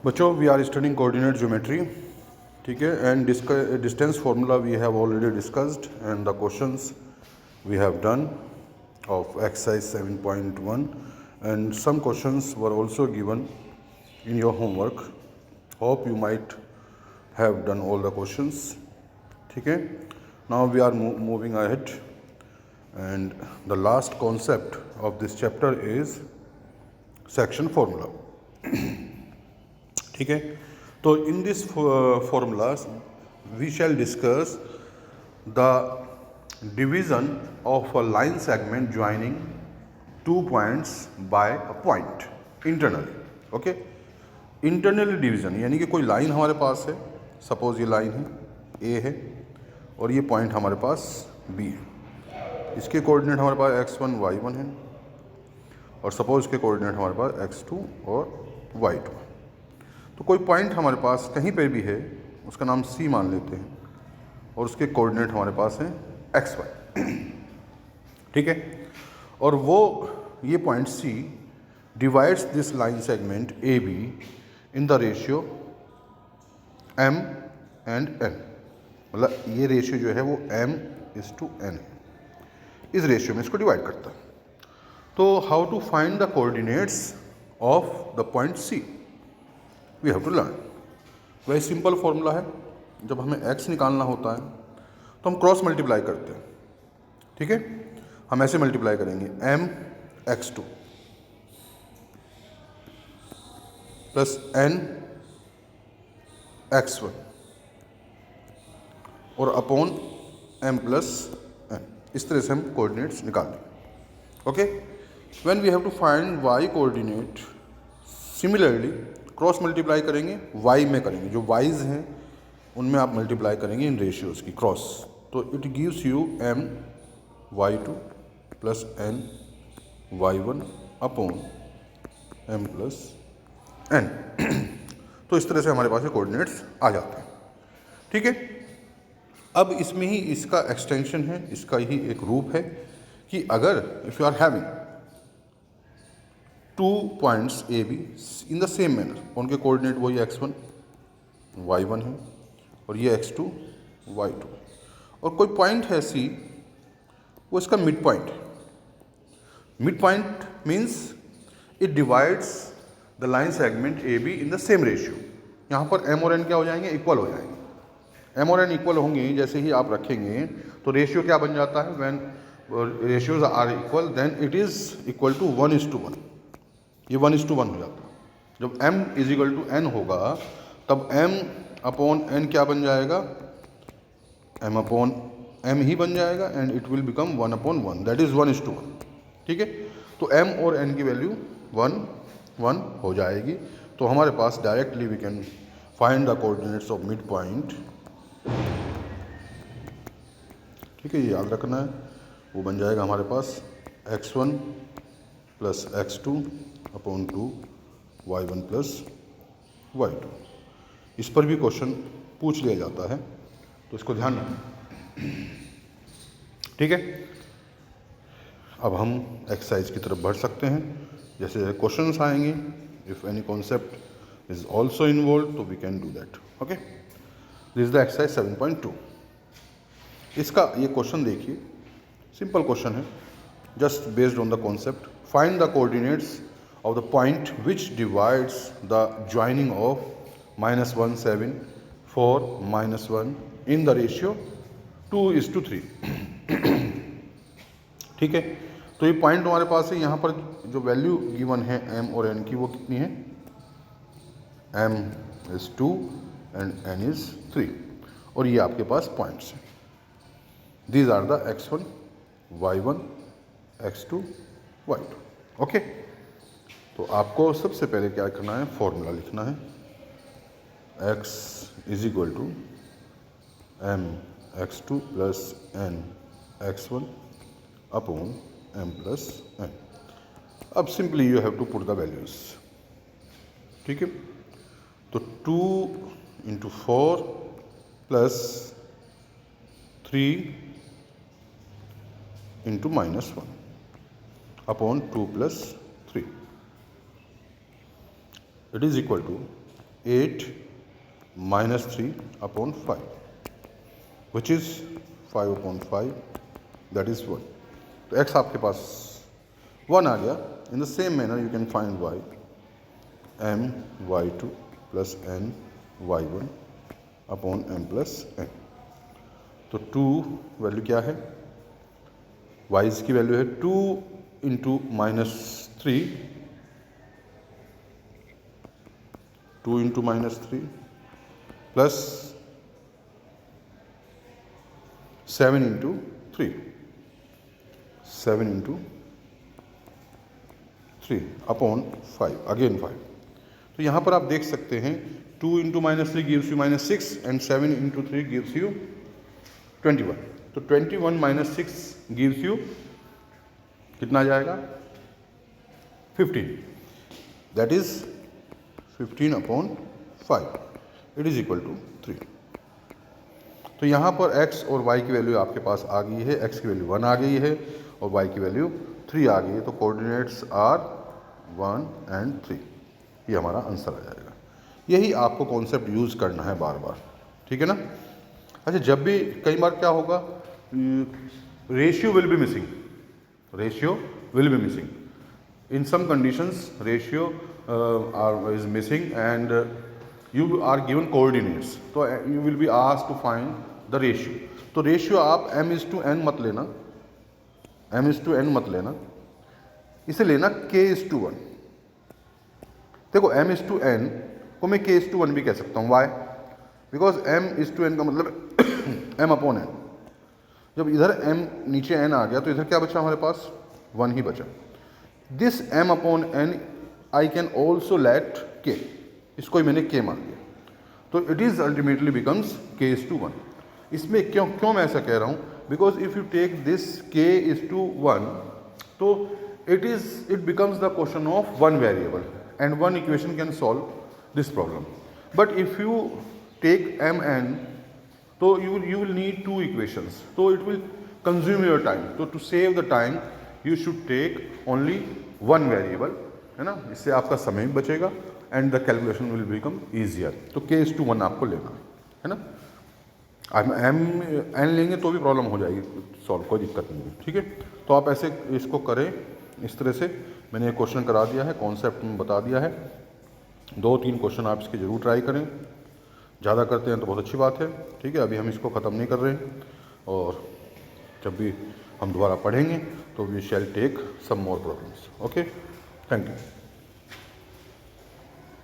बच्चों we are studying coordinate geometry, ठीक है, and distance formula we have already discussed and the questions we have done of exercise 7.1 and some questions were also given in your homework. Hope you might have done all the questions. Okay, now we are moving ahead and the last concept of this chapter is section formula. ठीक है, तो in this formulas we shall discuss the division of a line segment joining two points by a point internally. Okay, internally division यानी कि कोई line हमारे पास है, suppose ये line है ए है और ये पॉइंट हमारे पास बी है, इसके कोऑर्डिनेट हमारे पास x1 y1 है और सपोज इसके कोऑर्डिनेट हमारे पास x2 और y2 है। तो कोई पॉइंट हमारे पास कहीं पे भी है, उसका नाम C मान लेते हैं और उसके कोऑर्डिनेट हमारे पास हैं XY, ठीक है, और वो ये point C divides this line segment AB in the ratio M and N, मतलब ये रेशियो जो है वो M/N है, इस रेशियो में इसको डिवाइड करता है। तो how to find the coordinates of the point C we have to learn. वही सिंपल फॉर्मूला है, जब हमें x निकालना होता है तो हम क्रॉस मल्टीप्लाई करते हैं, ठीक है, हम ऐसे मल्टीप्लाई करेंगे m(x2) प्लस n(x1) और अपॉन m+n, इस तरह से हम कोऑर्डिनेट्स निकाल लेंगे। Okay, when we have to find y coordinate, similarly cross multiply करेंगे, y में करेंगे, जो y's हैं उनमें आप मल्टीप्लाई करेंगे इन रेशियोज़ की क्रॉस, तो it gives you m(y2) plus n(y1) upon m+n। तो इस तरह से हमारे पास ये कोऑर्डिनेट्स आ जाते हैं, ठीक है। अब इसमें ही इसका एक्सटेंशन है, इसका ही एक रूप है कि अगर if you are having two points A B in the same manner, उनके कोऑर्डिनेट वही x1 y1 है और ये x2 y2, और कोई पॉइंट है C, वो इसका मिड पॉइंट है। Mid point means it divides the line segment A B in the same ratio. यहाँ पर m और n क्या हो जाएंगे, इक्वल हो जाएंगे। m और n इक्वल होंगे, जैसे ही आप रखेंगे तो रेशियो क्या बन जाता है, when ratios are equal then it is equal to 1:1, ये 1:1 हो जाता है। जब m = n होगा तब m अपॉन n क्या बन जाएगा, m अपॉन m ही बन जाएगा and it will become 1/1, that is 1:1, ठीक है। तो m और n की वैल्यू 1 हो जाएगी। तो हमारे पास directly we can find the coordinates of mid point, ठीक है, ये याद रखना है। वो बन जाएगा हमारे पास x1 plus x2 upon 2 y1 plus y2। इस पर भी क्वेश्चन पूछ लिया जाता है, तो इसको ध्यान रखना, ठीक है। अब हम एक्सरसाइज की तरफ बढ़ सकते हैं। जैसे क्वेश्चंस आएंगे, if any concept is also involve तो we can do that. Okay, this is the exercise 7.2। इसका ये क्वेश्चन देखिए, सिंपल क्वेश्चन है, just based on the concept. Find the coordinates of the point which divides the joining of -1 7 4 -1 in the ratio 2:3, ठीक है। तो ये point हमारे पास है, यहाँ पर जो वैल्यू गिवन है m और n की वो कितनी है, m(2) एंड n(3), और ये आपके पास पॉइंट्स हैं। These are the x1 y1 x2 y2। Okay, तो आपको सबसे पहले क्या करना है, फॉर्मूला लिखना है, x = m(x2) plus n(x1) upon m+n। अब simply you have to put the values, ठीक है। तो 2 × 4 plus 3 × -1 upon 2 + 3, it is equal to 8 minus 3 upon 5, which is 5 upon 5, that is 1. तो x आपके पास 1 आ गया. In the same manner you can find y, m y2 plus n y1 upon m plus n. तो 2 value क्या है, y की value है 2 into minus 3, 2 into minus 3 plus 7 into 3, 7 into 3 upon 5, again 5. तो यहाँ पर आप देख सकते हैं 2 into minus 3 gives you minus 6 and 7 into 3 gives you 21. तो 21 माइनस 6 गिव्स यू कितना आ जाएगा 15. That is 15 upon 5, it is equal to 3. तो यहाँ पर x और y की वैल्यू आपके पास आ गई है. x की वैल्यू 1 आ गई है और y की वैल्यू 3 आ गई है. तो कोऑर्डिनेट्स आर 1 एंड 3. ये हमारा आंसर आ जाएगा. यही आपको कॉन्सेप्ट यूज़ करना है बार बार, ठीक है ना. अच्छा, जब भी कई बार क्या होगा, ratio will be missing, ratio will be missing in some conditions, ratio is missing and you are given coordinates. तो you will be asked to find the ratio. तो रेशियो आप m/n मत लेना, m/n मत लेना, इसे लेना k/1. देखो m/n को मैं k/1 भी कह सकता हूँ. वाई? बिकॉज m/n का मतलब m अपॉन n. जब इधर m नीचे n आ गया तो इधर क्या बचा हमारे पास, 1 ही बचा. This m upon n I can also let k, इसको ही मैंने k मान लिया. तो it is ultimately becomes k/1. इसमें क्यों मैं ऐसा कह रहा हूँ, because if you take this k/1 तो it becomes the question of one variable and one equation can solve this problem. But if you take mn, so you will need 2 equations, so it will consume your time. So to save the time you should take only one variable, है ना. इससे आपका समय बचेगा and the calculation will become easier. तो k/1 आपको लेना है ना. अब n लेंगे तो भी प्रॉब्लम हो जाएगी सॉल्व, कोई दिक्कत नहीं है, ठीक है. तो आप ऐसे इसको करें, इस तरह से मैंने एक क्वेश्चन करा दिया है, कॉन्सेप्ट में बता दिया है. 2-3 क्वेश्चन आप इसके ज़रूर ट्राई करें. ज़्यादा करते हैं तो बहुत अच्छी बात है, ठीक है. अभी हम इसको ख़त्म नहीं कर रहे हैं और जब भी हम दोबारा पढ़ेंगे तो we shall take some more problems. Okay, thank you.